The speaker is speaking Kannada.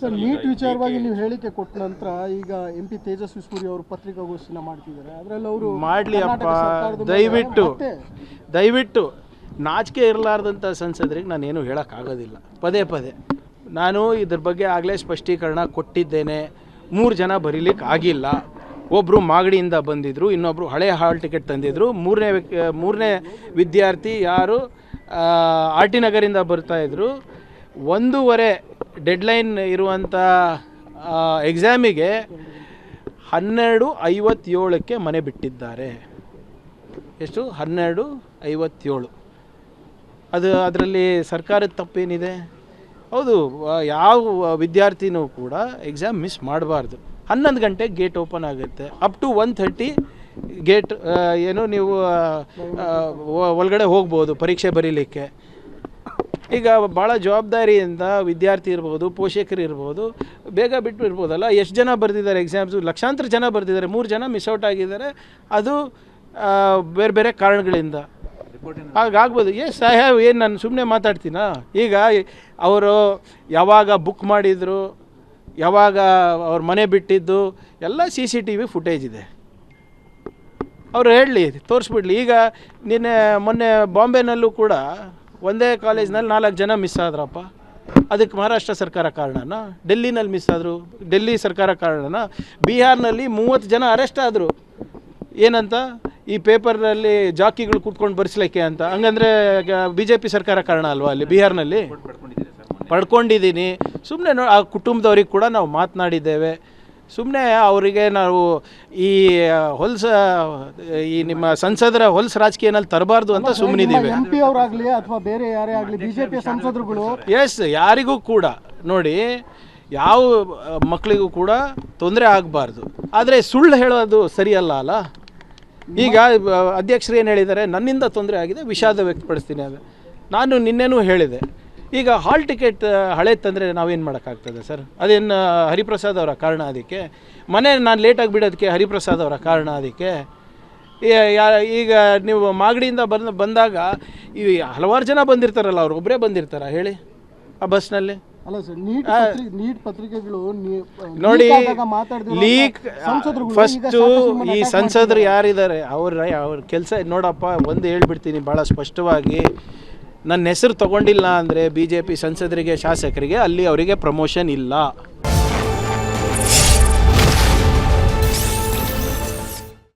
ಸರ್ ನೀಟ್ ವಿಚಾರವಾಗಿ ನೀವು ಹೇಳಿಕೆ ಕೊಟ್ಟ ನಂತರ ಈಗ MP ತೇಜಸ್ವಿ ಸೂರ್ಯ ಅವರು ಪತ್ರಿಕಾಗೋಷ್ಠಿನ ಮಾಡ್ತಿದ್ದಾರೆ. ಅದರಲ್ಲಿ ಅವರು ಮಾಡಲಿ ಅಪ್ಪ, ದಯವಿಟ್ಟು ನಾಚಿಕೆ ಇರಲಾರ್ದಂಥ ಸಂಸದರಿಗೆ ನಾನೇನು ಹೇಳೋಕ್ಕಾಗೋದಿಲ್ಲ. ಪದೇ ಪದೇ ನಾನು ಇದ್ರ ಬಗ್ಗೆ ಆಗಲೇ ಸ್ಪಷ್ಟೀಕರಣ ಕೊಟ್ಟಿದ್ದೇನೆ. 3 ಜನ ಬರೀಲಿಕ್ಕೆ ಆಗಿಲ್ಲ. ಒಬ್ಬರು ಮಾಗಡಿಯಿಂದ ಬಂದಿದ್ದರು, ಇನ್ನೊಬ್ಬರು ಹಳೆ ಹಾಲ್ ಟಿಕೆಟ್ ತಂದಿದ್ದರು. ಮೂರನೇ ವಿದ್ಯಾರ್ಥಿ ಯಾರು RT ನಗರಿಂದ ಬರ್ತಾಯಿದ್ರು. 1:15 ಡೆಡ್ಲೈನ್ ಇರುವಂಥ ಎಕ್ಸಾಮಿಗೆ 12:57ಕ್ಕೆ ಮನೆ ಬಿಟ್ಟಿದ್ದಾರೆ. ಎಷ್ಟು? 12:57. ಅದರಲ್ಲಿ ಸರ್ಕಾರದ ತಪ್ಪೇನಿದೆ? ಹೌದು, ಯಾವ ವಿದ್ಯಾರ್ಥಿನೂ ಕೂಡ ಎಕ್ಸಾಮ್ ಮಿಸ್ ಮಾಡಬಾರ್ದು. 11 ಗಂಟೆಗೆ ಗೇಟ್ ಓಪನ್ ಆಗುತ್ತೆ. ಅಪ್ ಟು 1:30 ಗೇಟ್ ನೀವು ಒಳಗಡೆ ಹೋಗ್ಬೋದು ಪರೀಕ್ಷೆ ಬರೀಲಿಕ್ಕೆ. ಈಗ ಭಾಳ ಜವಾಬ್ದಾರಿಯಿಂದ ವಿದ್ಯಾರ್ಥಿ ಇರ್ಬೋದು, ಪೋಷಕರು ಇರ್ಬೋದು, ಬೇಗ ಬಿಟ್ಟು ಇರ್ಬೋದಲ್ಲ. ಎಷ್ಟು ಜನ ಬರೆದಿದ್ದಾರೆ ಎಕ್ಸಾಮ್ಸು? ಲಕ್ಷಾಂತರ ಜನ ಬರೆದಿದ್ದಾರೆ. 3 ಜನ ಮಿಸ್ ಔಟ್ ಆಗಿದ್ದಾರೆ. ಅದು ಬೇರೆ ಬೇರೆ ಕಾರಣಗಳಿಂದ ಹಾಗಾಗ್ಬೋದು. ಸಾಹೇಬ್ ಏನು ನಾನು ಸುಮ್ಮನೆ ಮಾತಾಡ್ತೀನಾ? ಈಗ ಅವರು ಯಾವಾಗ ಬುಕ್ ಮಾಡಿದರು, ಯಾವಾಗ ಅವ್ರ ಮನೆ ಬಿಟ್ಟಿದ್ದು ಎಲ್ಲ CCTV ಫುಟೇಜ್ ಇದೆ. ಅವರು ಹೇಳಲಿ, ತೋರಿಸ್ಬಿಡ್ಲಿ. ಈಗ ಮೊನ್ನೆ ಬಾಂಬೆನಲ್ಲೂ ಕೂಡ ಒಂದೇ ಕಾಲೇಜ್ನಲ್ಲಿ 4 ಜನ ಮಿಸ್ ಆದ್ರಪ್ಪ. ಅದಕ್ಕೆ ಮಹಾರಾಷ್ಟ್ರ ಸರ್ಕಾರ ಕಾರಣನಾ? ಡೆಲ್ಲಿನಲ್ಲಿ ಮಿಸ್ ಆದರು, ಡೆಲ್ಲಿ ಸರ್ಕಾರ ಕಾರಣನಾ? ಬಿಹಾರ್ನಲ್ಲಿ 30 ಜನ ಅರೆಸ್ಟ್ ಆದರು. ಏನಂತ? ಈ ಪೇಪರ್ನಲ್ಲಿ ಜಾಕಿಗಳು ಕೂತ್ಕೊಂಡು ಬರೆಸ್ಲಿಕ್ಕೆ ಅಂತ. ಹಂಗಂದರೆ BJP ಸರ್ಕಾರ ಕಾರಣ ಅಲ್ವಾ ಅಲ್ಲಿ ಬಿಹಾರ್ನಲ್ಲಿ? ಪಡ್ಕೊಂಡಿದ್ದೀನಿ. ಸುಮ್ಮನೆ ಆ ಕುಟುಂಬದವ್ರಿಗೆ ಕೂಡ ನಾವು ಮಾತನಾಡಿದ್ದೇವೆ. ಸುಮ್ಮನೆ ಅವರಿಗೆ ನಾವು ಈ ನಿಮ್ಮ ಸಂಸದರ ಹೊಲ್ಸ್ ರಾಜಕೀಯನಲ್ಲಿ ತರಬಾರ್ದು ಅಂತ ಸುಮ್ಮನಿದ್ದೀವಿ. MP ಅವರಾಗಲಿ ಅಥವಾ ಬೇರೆ ಯಾರೇ ಆಗಲಿ BJP ಸಂಸದರುಗಳು ಯಾರಿಗೂ ಕೂಡ ನೋಡಿ, ಯಾವ ಮಕ್ಕಳಿಗೂ ಕೂಡ ತೊಂದರೆ ಆಗಬಾರ್ದು. ಆದರೆ ಸುಳ್ಳು ಹೇಳೋದು ಸರಿಯಲ್ಲ ಅಲ್ಲ. ಈಗ ಅಧ್ಯಕ್ಷರು ಏನು ಹೇಳಿದ್ದಾರೆ? ನನ್ನಿಂದ ತೊಂದರೆ ಆಗಿದೆ, ವಿಷಾದ ವ್ಯಕ್ತಪಡಿಸ್ತೀನಿ. ಅದು ನಾನು ನಿನ್ನೆನೂ ಹೇಳಿದೆ. ಈಗ ಹಾಲ್ ಟಿಕೆಟ್ ಹಳೆ ತಂದರೆ ನಾವೇನು ಮಾಡೋಕ್ಕಾಗ್ತದೆ ಸರ್? ಅದೇನು ಹರಿಪ್ರಸಾದ್ ಅವರ ಕಾರಣ? ಅದಕ್ಕೆ ಮನೆ ನಾನು ಲೇಟಾಗಿ ಬಿಡೋದಕ್ಕೆ ಹರಿಪ್ರಸಾದ್ ಅವರ ಕಾರಣ? ಅದಕ್ಕೆ ಈಗ ನೀವು ಮಾಗಡಿಯಿಂದ ಬಂದಾಗ ಈ ಹಲವಾರು ಜನ ಬಂದಿರ್ತಾರಲ್ಲ, ಅವ್ರು ಒಬ್ಬರೇ ಬಂದಿರ್ತಾರ ಹೇಳಿ ಆ ಬಸ್ನಲ್ಲಿ? ಅಲ್ಲ ಸರ್, ನೀಟ್ ಪತ್ರಿಕೆಗಳು ನೋಡಿ, ಲೀಕ್ ಫಸ್ಟು ಈ ಸಂಸದರು ಯಾರಿದ್ದಾರೆ ಅವ್ರ ಕೆಲಸ ನೋಡಪ್ಪ. ಒಂದು ಹೇಳ್ಬಿಡ್ತೀನಿ ಭಾಳ ಸ್ಪಷ್ಟವಾಗಿ, ನನ್ನ ಹೆಸರು ತೊಗೊಂಡಿಲ್ಲ ಅಂದರೆ BJP ಸಂಸದರಿಗೆ, ಶಾಸಕರಿಗೆ ಅಲ್ಲಿ ಅವರಿಗೆ ಪ್ರಮೋಷನ್ ಇಲ್ಲ.